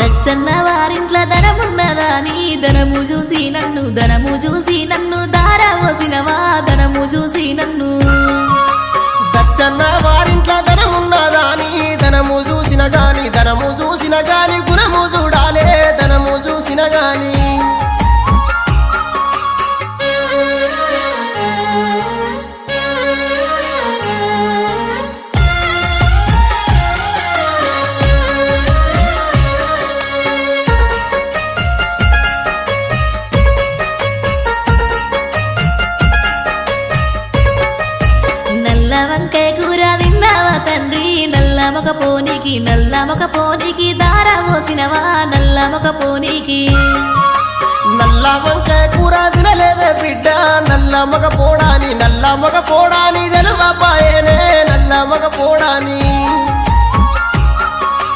దచ్చన్న వారింట్ల ధనమున్నదాని ధనము చూసి నన్ను దారవోసినవా ధనము చూసి నన్ను దచ్చన్న వారింట్ల ధనమున్నదాని ధనము చూసిన గాని గుణము చూడాలే ధనము చూసిన గాని నల్ల వంకాయ కూర తిన్నావా తండ్రి నల్ల మొక పోనీకి దారవోసినవా నల్ల మొక పోనీకి నల్ల వంకాయ కూర తినలేదే బిడ్డ నల్ల మగ పోడాని తెలువపాయనే నల్ల మగ పోడాని